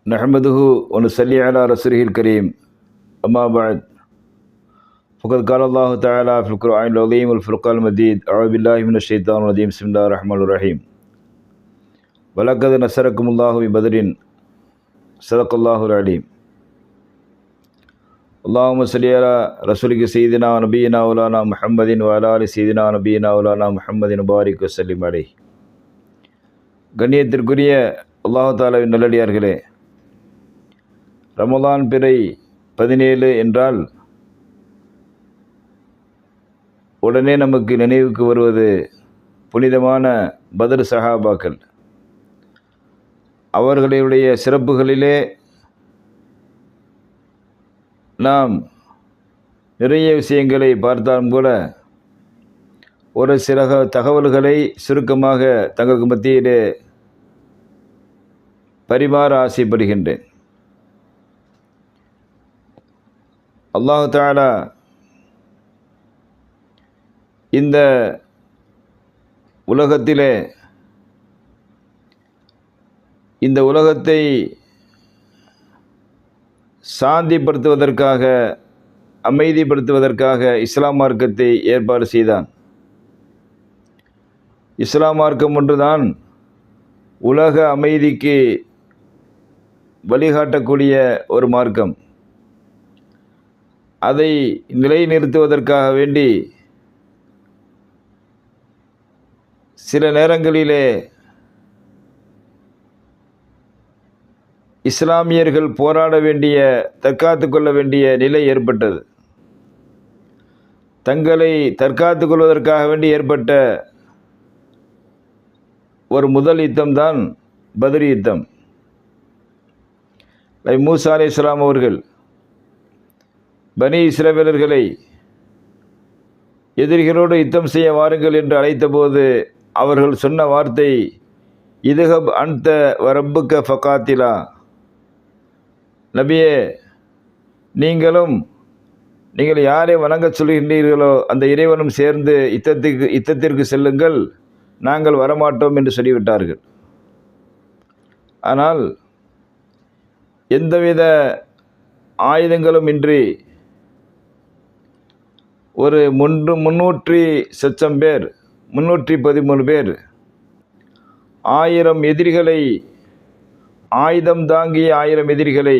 नहमदुहु व नसल्ली अला रसूलिहिल करीम अम्मा बाद फ़क़द क़ाल अल्लाहु तआला फ़िल क़ुरआनिल अज़ीम वल फ़ुरक़ानिल मजीद अऊज़ु बिल्लाहि मिनश शैतानिर रजीम बिस्मिल्लाहिर रहमानिर रहीम वलक़द नसरकुमुल्लाहु बिबदरिन सदक़ल्लाहुल अलीम अल्लाहुम्मा सल्लि अला रसूलिक सय्यिदिना व नबियिना मौलाना मुहम्मदिन व अला आलि सय्यिदिना नबियिना मौलाना मुहम्मदिन बारिक व सल्लिम अलैहि. கண்ணியத்திற்குரிய அல்லாஹ் தஆலாவின் நல்லடியார்களே, ரமலான் பிறை 17 என்றால் உடனே நமக்கு நினைவுக்கு வருவது புனிதமான பத்ர் சஹாபாக்கள். அவர்களுடைய சிறப்புகளிலே நாம் நிறைய விஷயங்களை பார்த்தாலும் கூட ஒரு சில தகவல்களை சுருக்கமாக தங்களுக்கு மத்தியிலே பரிமாற ஆசைப்படுகின்றேன். அல்லாஹ் தஆலா இந்த உலகத்திலே இந்த உலகத்தை சாந்திப்படுத்துவதற்காக, அமைதிப்படுத்துவதற்காக இஸ்லாம் மார்க்கத்தை ஏற்பாடு செய்தான். இஸ்லாம் மார்க்கம் ஒன்றுதான் உலக அமைதிக்கு வழிகாட்டக்கூடிய ஒரு மார்க்கம். அதை நிலைநிறுத்துவதற்காக வேண்டி சில நேரங்களிலே இஸ்லாமியர்கள் போராட வேண்டிய, தற்காத்து கொள்ள வேண்டிய நிலை ஏற்பட்டது. தங்களை தற்காத்து கொள்வதற்காக வேண்டி ஏற்பட்ட ஒரு முதல் யுத்தம்தான் பத்ர் யுத்தம். மூசா அலைஹிஸ்ஸலாம் அவர்கள் பனி இஸ்ரவேலர்களை எதிரிகளோடு யுத்தம் செய்ய வாருங்கள் என்று அழைத்தபோது அவர்கள் சொன்ன வார்த்தை, இதுஹப் அன்த வ ரப்புக ஃபகாத்திலா, நபியே, நீங்கள் யாரை வணங்க சொல்கின்றீர்களோ அந்த இறைவனும் சேர்ந்து யுத்தத்திற்கு செல்லுங்கள், நாங்கள் வரமாட்டோம் என்று சொல்லிவிட்டார்கள். ஆனால் எந்தவித ஆயுதங்களும் இன்றி ஒரு 313 பேர் 313 பேர் 1000 எதிரிகளை, ஆயுதம் தாங்கிய 1000 எதிரிகளை,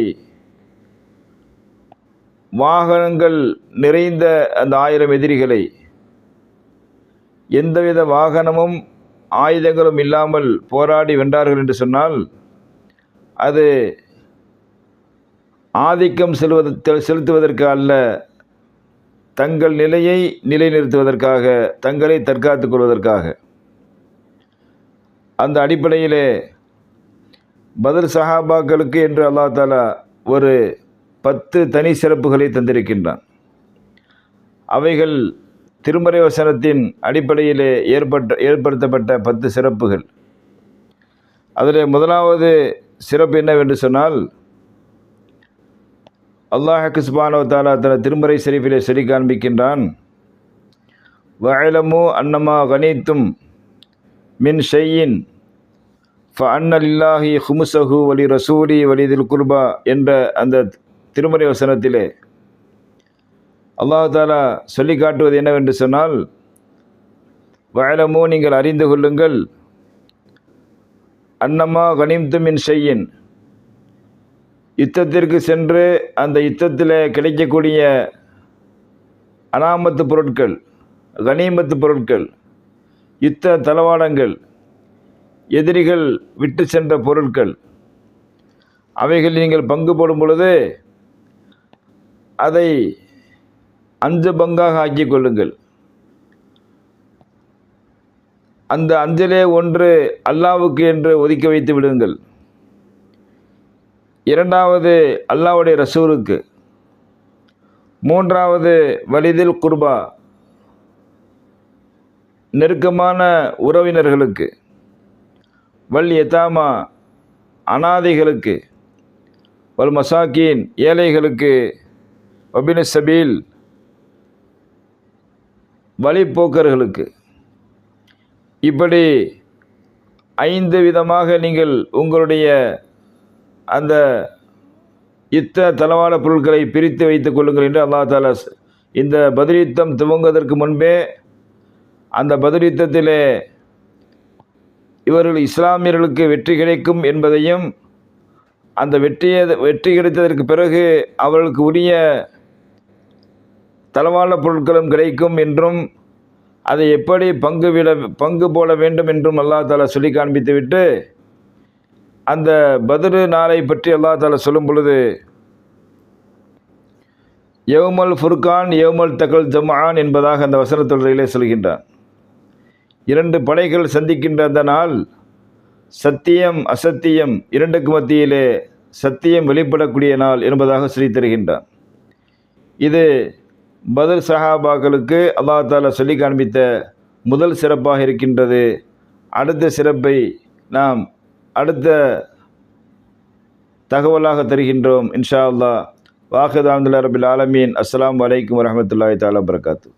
வாகனங்கள் நிறைந்த அந்த 1000 எதிரிகளை, எந்தவித வாகனமும் ஆயுதங்களும் இல்லாமல் போராடி வென்றார்கள் என்று சொன்னால் அது ஆதிக்கம் செலுத்துவதற்கு அல்ல, தங்கள் நிலையை நிலைநிறுத்துவதற்காக, தங்களை தற்காத்துக் கொள்வதற்காக. அந்த அடிப்படையிலே பத்ர் சஹாபாக்களுக்கு என்று அல்லாஹ் தஆலா ஒரு 10 தனி சிறப்புகளை தந்திருக்கின்றான். அவைகள் திருமறை வசனத்தின் அடிப்படையிலே ஏற்படுத்தப்பட்ட 10 சிறப்புகள். அதில் முதலாவது சிறப்பு என்னவென்று சொன்னால், அல்லாஹ் சுப்ஹானஹு வ தஆலா தனது திருமறை ஷரீஃபிலே சொல்லி காண்பிக்கின்றான், வஅலமு அன்னமா கனீத்தும் மின் ஷையின் ஃபஅன்ன லில்லாஹி ஹுமுஸஹு வலி ரசூலி வலிதில் குர்பா என்ற அந்த திருமறை வசனத்திலே அல்லாஹ் தஆலா சொல்லி காட்டுவது என்னவென்று சொன்னால், வஅலமு, நீங்கள் அறிந்து கொள்ளுங்கள், அன்னமா கனிம்தும் மின் ஷையின், யுத்தத்திற்கு சென்று அந்த யுத்தத்தில் கிடைக்கக்கூடிய அனாமத்து பொருட்கள், கனிமத்து பொருட்கள், யுத்த தளவாடங்கள், எதிரிகள் விட்டு சென்ற பொருட்கள், அவைகள் நீங்கள் பங்கு போடும் பொழுது அதை 5 பங்காக ஆக்கிக் கொள்ளுங்கள். அந்த 5லே 1 அல்லாஹ்வுக்கு என்று ஒதுக்கி வைத்து விடுங்கள். 2வது அல்லாஹ்வுடைய ரசூலுக்கு, 3வது வலிதில் குர்பா, நெருக்கமான உறவினர்களுக்கு, வல் யதாமா, அனாதைகளுக்கு, வல் மசாக்கீன், ஏழைகளுக்கு, வபின் சபீல், வழிப்போக்கர்களுக்கு. இப்படி 5 விதமாக நீங்கள் உங்களுடைய அந்த யுத்த தளவாட பொருட்களை பிரித்து வைத்துக் கொள்ளுங்கள் என்று அல்லாஹ் தாலா இந்த பத்ர் யுத்தம் துவங்குவதற்கு முன்பே அந்த பத்ர் யுத்தத்திலே இவர்கள் இஸ்லாமியர்களுக்கு வெற்றி கிடைக்கும் என்பதையும் அந்த வெற்றி கிடைத்ததற்கு பிறகு அவர்களுக்கு உரிய தளவாட பொருட்களும் கிடைக்கும் என்றும் அதை எப்படி பங்கு போட வேண்டும் என்றும் அல்லாஹ் தாலா சொல்லி காண்பித்துவிட்டு அந்த பத்ரு நாளை பற்றி அல்லாஹ் தாலா சொல்லும் பொழுது யௌமல் ஃபுர்கான் யௌமல் தகல் ஜம்ஆன் என்பதாக அந்த வசனத்தொடரிலே சொல்கின்றான். 2 படைகள் சந்திக்கின்ற அந்த நாள் சத்தியம் அசத்தியம் இரண்டுக்கு மத்தியிலே சத்தியம் வெளிப்படக்கூடிய நாள் என்பதாக சொல்லி தருகின்றான். இது பத்ர் சஹாபாக்களுக்கு அல்லாஹ் தாலா சொல்லி காண்பித்த முதல் சிறப்பாக இருக்கின்றது. அடுத்த சிறப்பை நாம் அடுத்த தகவலாக தருகின்றோம் இன்ஷா அல்லாஹ். வாஹித் அல்ஹம்துலில்லாஹி ரப்பில் ஆலமீன். அஸ்ஸலாமு அலைக்கும் வரஹ்மத்துல்லாஹி தஆலா வபரகாத்துஹு.